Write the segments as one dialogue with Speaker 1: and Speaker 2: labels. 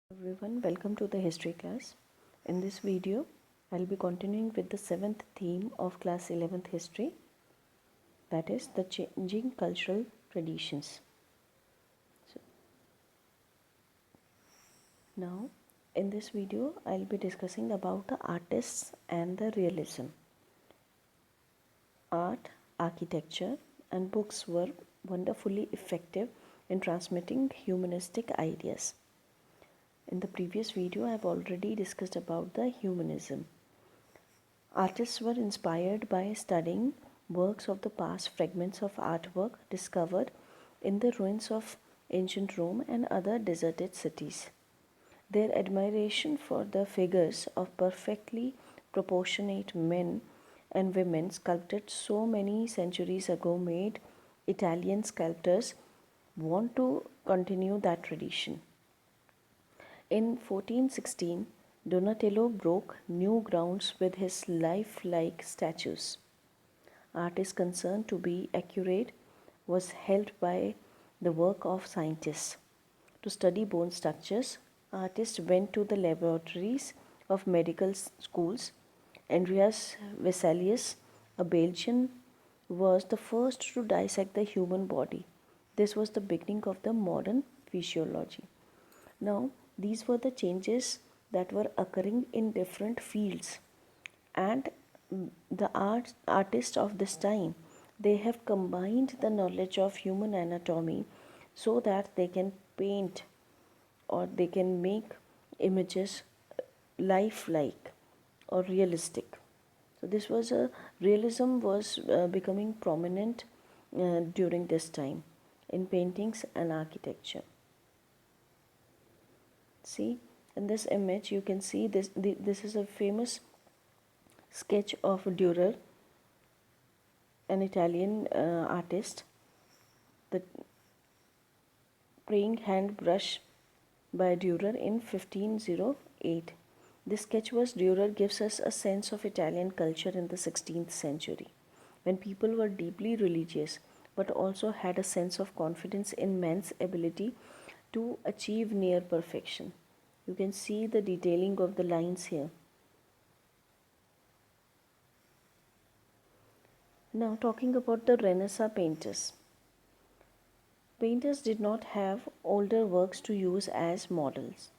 Speaker 1: Everyone, welcome to the history class. In this video, I'll be continuing with the 7th theme of class 11th history, that is the changing cultural traditions. So, now in this video, I'll be discussing about the artists and the realism. Art, architecture, and books were wonderfully effective in transmitting humanistic ideas. In the previous video, I have already discussed about the humanism. Artists were inspired by studying works of the past, fragments of artwork discovered in the ruins of ancient Rome and other deserted cities. Their admiration for the figures of perfectly proportionate men and women sculpted so many centuries ago made Italian sculptors want to continue that tradition. In 1416, Donatello broke new grounds with his lifelike statues. Art is concerned to be accurate was held by the work of scientists. To study bone structures, artists went to the laboratories of medical schools. Andreas Vesalius, a Belgian, was the first to dissect the human body. This was the beginning of the modern physiology. Now, these were the changes that were occurring in different fields, and the artists of this time, they have combined the knowledge of human anatomy so that they can paint or they can make images lifelike or realistic. So this was a realism was becoming prominent during this time in paintings and architecture. See, in this image you can see this is a famous sketch of Dürer, an Italian artist. The praying hand brush by Dürer in 1508. This sketch was Dürer gives us a sense of Italian culture in the 16th century, when people were deeply religious but also had a sense of confidence in man's ability to achieve near perfection. You can see the detailing of the lines here. Now talking about the Renaissance painters. Painters did not have older works to use as models,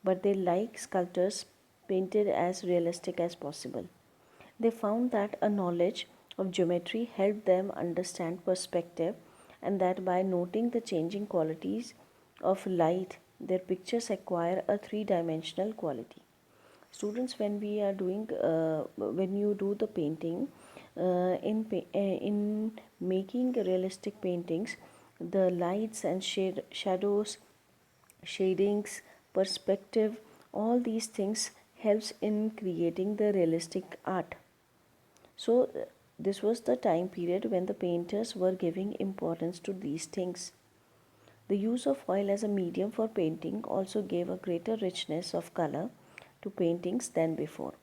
Speaker 1: but they, like sculptors, painted as realistic as possible. They found that a knowledge of geometry helped them understand perspective, and that by noting the changing qualities of light, their pictures acquire a three-dimensional quality. Students, when we are doing when you do the painting, in making realistic paintings, the lights and shadows, shadings, perspective, all these things helps in creating the realistic art. So this was the time period when the painters were giving importance to these things. The use of oil as a medium for painting also gave a greater richness of color to paintings than before.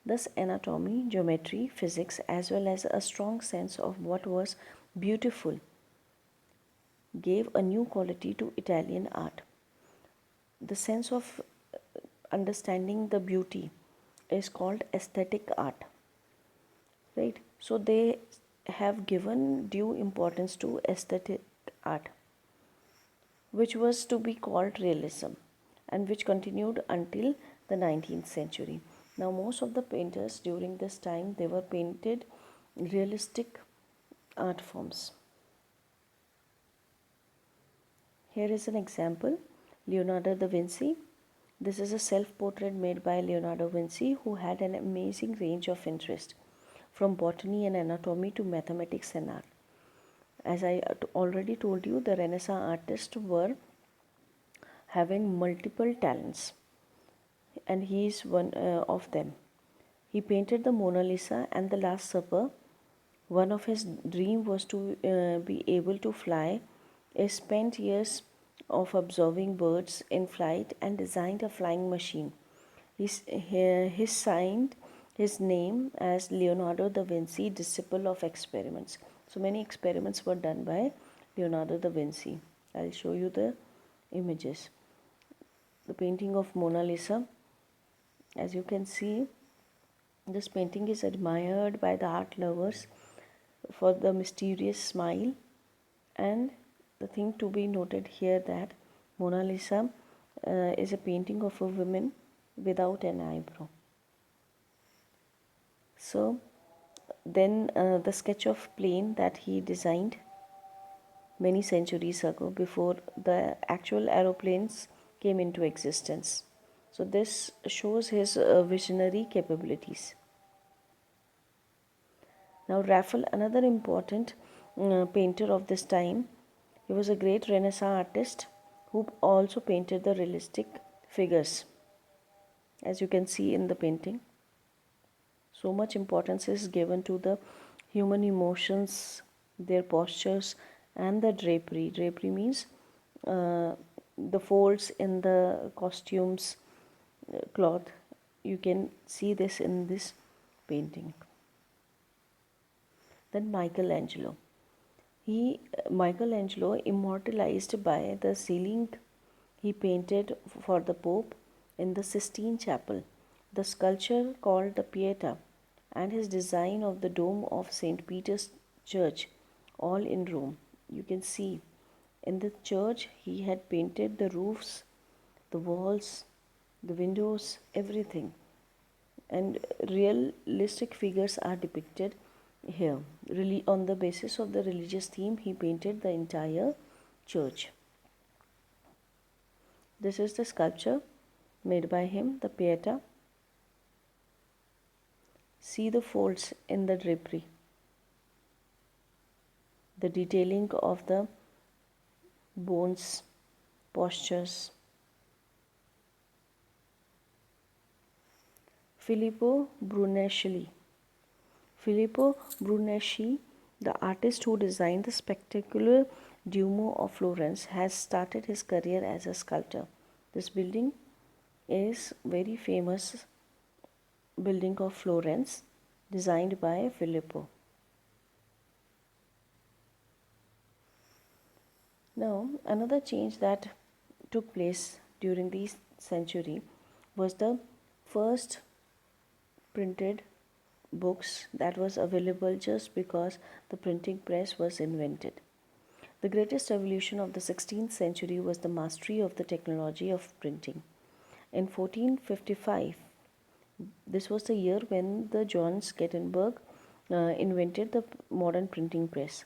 Speaker 1: Thus, anatomy, geometry, physics, as well as a strong sense of what was beautiful gave a new quality to Italian art. The sense of understanding the beauty is called aesthetic art, right? So they have given due importance to aesthetic art, which was to be called realism and which continued until the 19th century. Now most of the painters during this time, they were painted realistic art forms. Here is an example, Leonardo da Vinci. This is a self-portrait made by Leonardo da Vinci, who had an amazing range of interest, from botany and anatomy to mathematics and art. As I already told you, the Renaissance artists were having multiple talents, and he is one of them. He painted the Mona Lisa and the Last Supper. One of his dreams was to be able to fly. He spent years of observing birds in flight and designed a flying machine. He signed his name as Leonardo da Vinci, disciple of experiments. So many experiments were done by Leonardo da Vinci. I'll show you the images. the painting of Mona Lisa. As you can see, this painting is admired by the art lovers for the mysterious smile, and the thing to be noted here that Mona Lisa is a painting of a woman without an eyebrow. So then the sketch of plane that he designed many centuries ago, before the actual aeroplanes came into existence. So this shows his visionary capabilities. Now Raphael, another important painter of this time, he was a great Renaissance artist who also painted the realistic figures, as you can see in the painting. So much importance is given to the human emotions, their postures, and the drapery. Drapery means the folds in the costumes, cloth. You can see this in this painting. Then Michelangelo. Michelangelo, immortalized by the ceiling he painted for the Pope in the Sistine Chapel, the sculpture called the Pieta, and his design of the dome of St. Peter's Church, all in Rome. You can see in the church he had painted the roofs, the walls, the windows, everything. And realistic figures are depicted here. Really, on the basis of the religious theme, he painted the entire church. This is the sculpture made by him, the Pieta. See the folds in the drapery, the detailing of the bones, postures. Filippo Brunelleschi. Filippo Brunelleschi, the artist who designed the spectacular Duomo of Florence, has started his career as a sculptor. This building is very famous building of Florence, designed by Filippo. Now, another change that took place during this century was the first printed books that was available just because the printing press was invented. The greatest revolution of the 16th century was the mastery of the technology of printing. In 1455, this was the year when the John Gutenberg invented the modern printing press.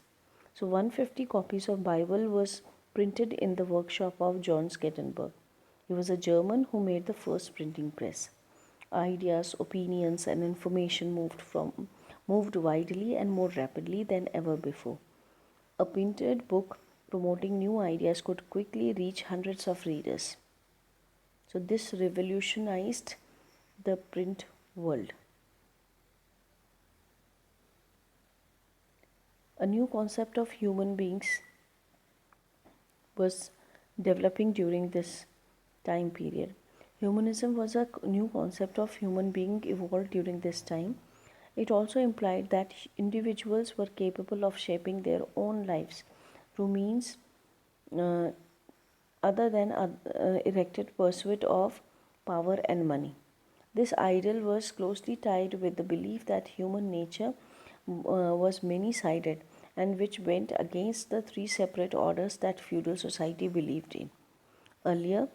Speaker 1: So 150 copies of Bible was printed in the workshop of John Gutenberg. He was a German who made the first printing press. Ideas, opinions, and information moved widely and more rapidly than ever before. A printed book promoting new ideas could quickly reach hundreds of readers. So this revolutionized the print world. A new concept of human beings was developing during this time period. Humanism was a new concept of human being evolved during this time. It also implied that individuals were capable of shaping their own lives through means other than erected pursuit of power and money. This ideal was closely tied with the belief that human nature was many-sided and which went against the three separate orders that feudal society believed in. Earlier,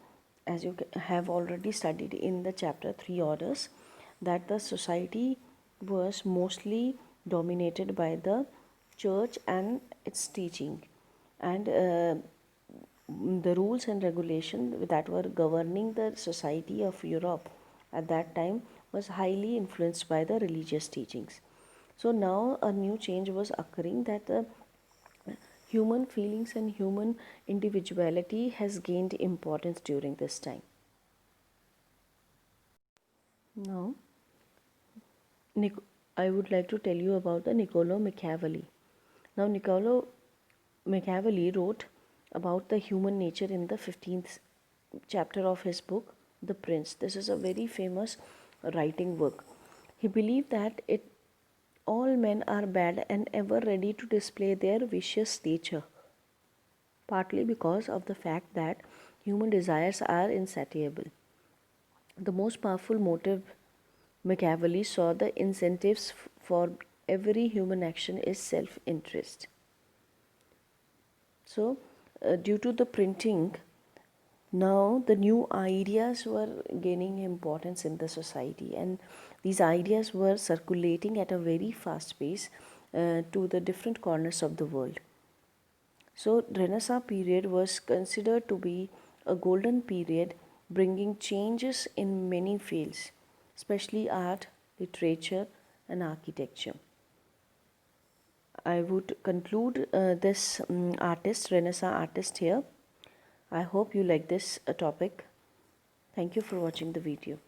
Speaker 1: as you have already studied in the chapter 3 orders, that the society was mostly dominated by the church and its teaching, and the rules and regulations that were governing the society of Europe at that time was highly influenced by the religious teachings. So now a new change was occurring, that the human feelings and human individuality has gained importance during this time. Now, I would like to tell you about the Niccolo Machiavelli. Now, Niccolo Machiavelli wrote about the human nature in the 15th chapter of his book, The Prince. This is a very famous writing work. He believed that all men are bad and ever ready to display their vicious nature, partly because of the fact that human desires are insatiable. The most powerful motive Machiavelli saw the incentives for every human action is self-interest. So, due to the printing, now the new ideas were gaining importance in the society, and these ideas were circulating at a very fast pace to the different corners of the world. So, Renaissance period was considered to be a golden period, bringing changes in many fields, especially art, literature, and architecture. I would conclude this Renaissance artist here. I hope you like this topic. Thank you for watching the video.